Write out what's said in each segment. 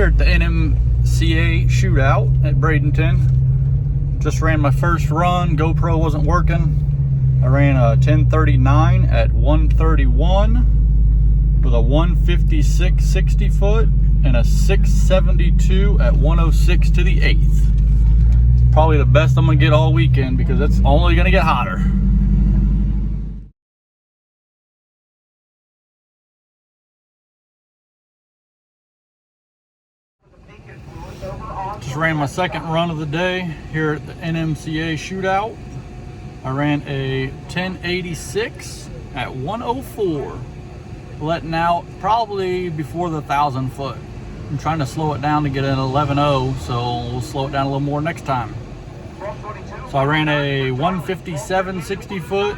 here at the NMCA Shootout at Bradenton. Just ran my first run. GoPro wasn't working. I ran a 1039 at 131 with a 156 60 foot and a 672 at 106 to the eighth. Probably the best I'm gonna get all weekend because it's only gonna get hotter. Just ran my second run of the day here at the NMCA Shootout. I ran a 1086 at 104, letting out probably before the 1,000 foot. I'm trying to slow it down to get an 11.0, so we'll slow it down a little more next time. So I ran a 157 60 foot,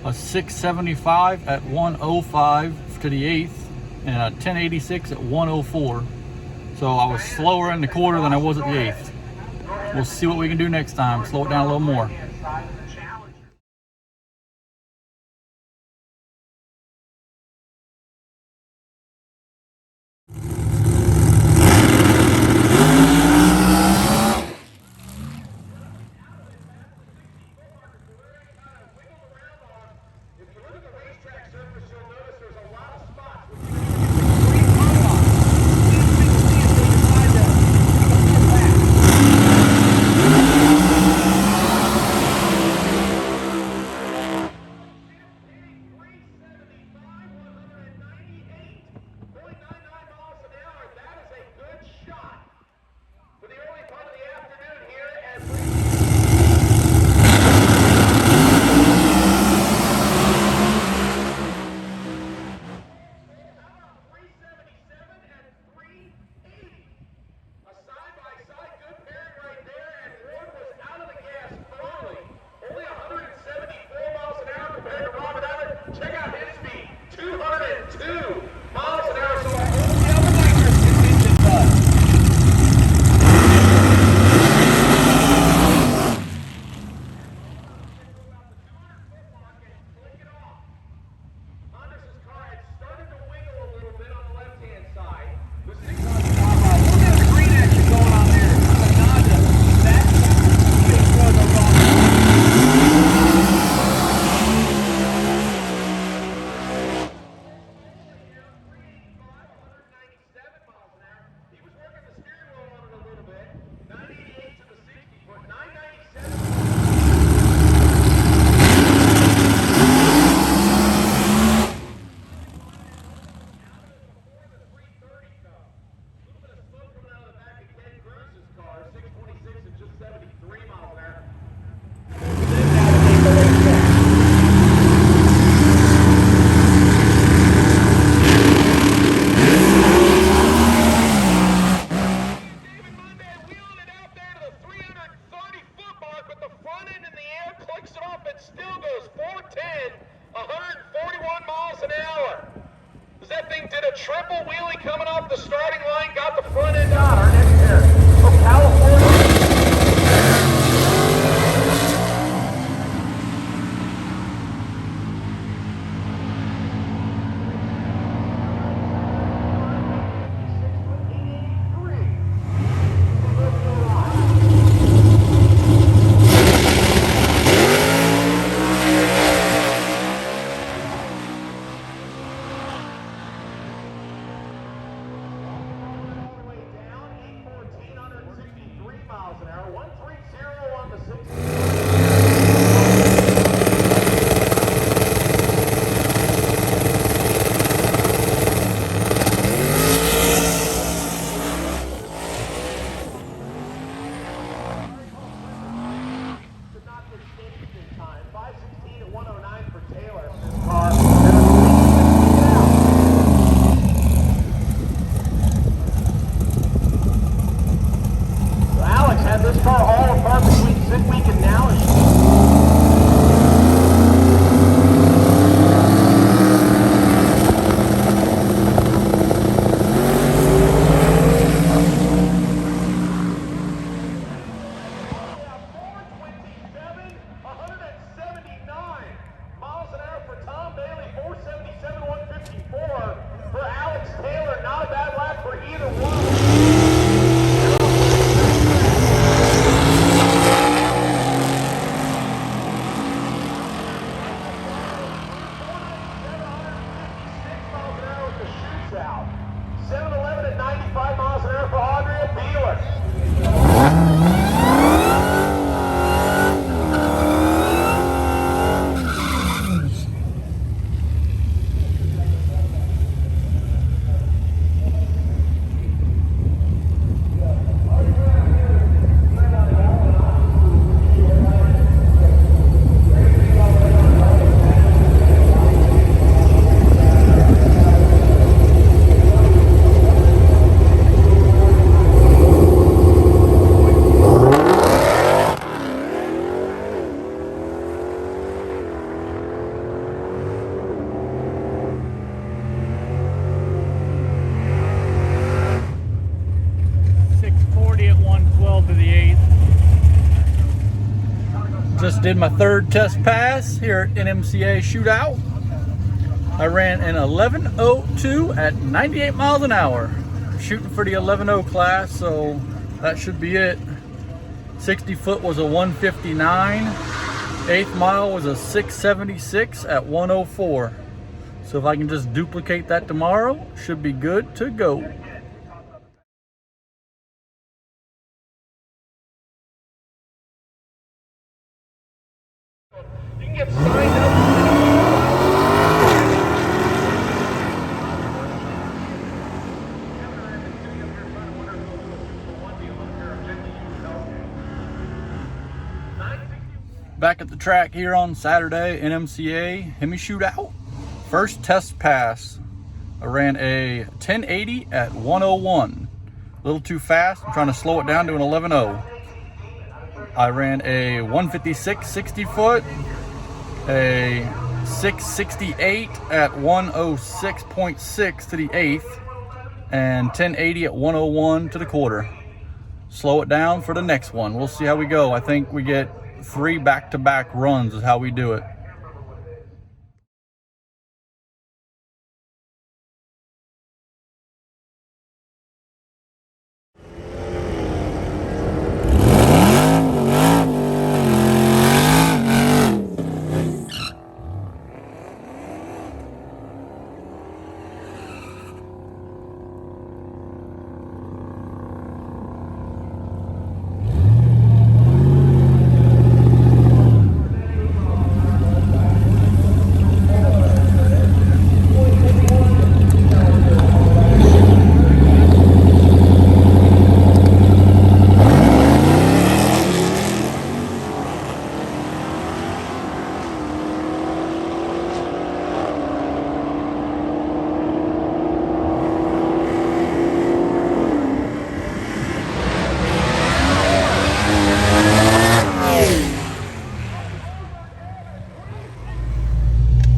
a 675 at 105 to the eighth, and a 1086 at 104. So I was slower in the quarter than I was at the eighth. We'll see what we can do next time. Slow it down a little more. Triple wheelie coming off the starting line, got the front end out. Our next pair. Oh, California. did my third test pass here at NMCA Shootout. I ran an 11:02 at 98 miles an hour. I'm shooting for the 11:0 class, so that should be it. 60 foot was a 159. 8th mile was a 676 at 104. So if I can just duplicate that tomorrow, should be good to go. You can get signed up. Back at the track here on Saturday, NMCA Hemi Shootout. First test pass. I ran a 1080 at 101. A little too fast. I'm trying to slow it down to an 11:0. I ran a 156 60 foot, a 668 at 106.6 to the 8th, and 1080 at 101 to the quarter. Slow it down for the next one. We'll see how we go. I think we get 3 back-to-back runs is how we do it.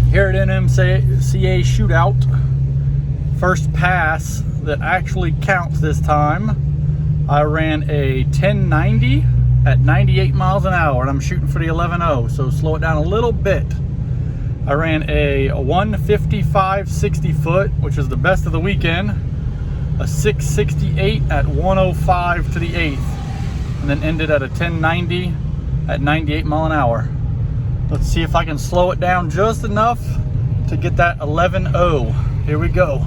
Here at NMCA Shootout, first pass that actually counts this time, I ran a 1090 at 98 miles an hour, and I'm shooting for the 11:0, so slow it down a little bit. I ran a 155 60 foot, which is the best of the weekend, a 668 at 105 to the 8th, and then ended at a 1090 at 98 mile an hour. Let's see if I can slow it down just enough to get that 11:0. Here we go.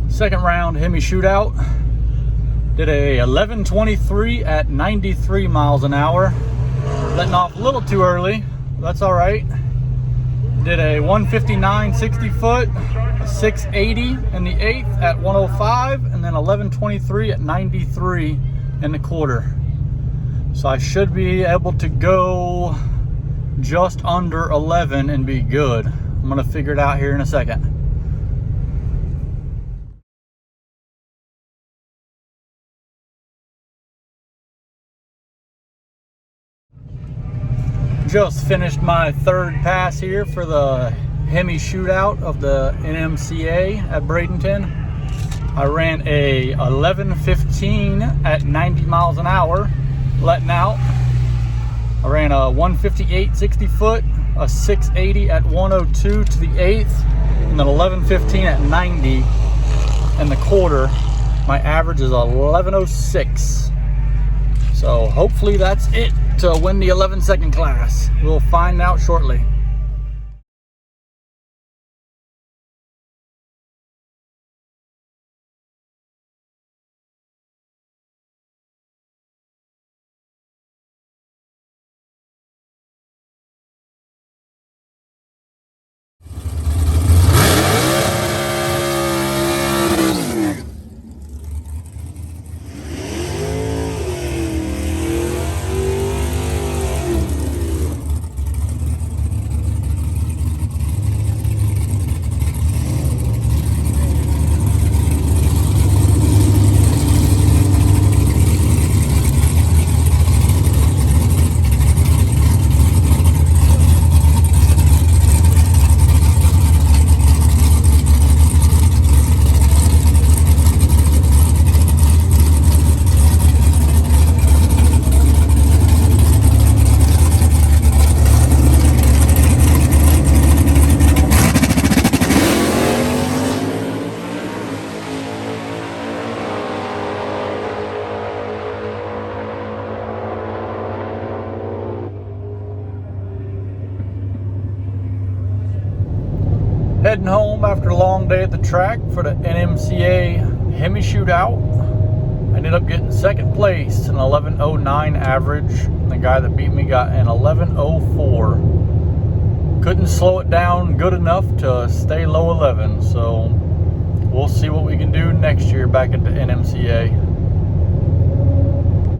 Second round Hemi Shootout. Did a 11:23 at 93 miles an hour. Letting off a little too early. That's all right. Did a 159 60 foot, a 680 in the 8th at 105, and then 11:23 at 93 in the quarter. So I should be able to go just under 11 and be good. I'm gonna figure it out here in a second. Just finished my third pass here for the Hemi Shootout of the NMCA at Bradenton. I ran a 11:15 at 90 miles an hour, letting out. I ran a 158 60 foot, a 680 at 102 to the 8th, and then 11:15 at 90 in the quarter. My average is 11:06. So hopefully that's it to win the 11-second class. We'll find out shortly. home after a long day at the track for the NMCA Hemi Shootout. I ended up getting second place, an 11:09 average. The guy that beat me got an 11:04. Couldn't slow it down good enough to stay low 11, so we'll see what we can do next year back at the NMCA.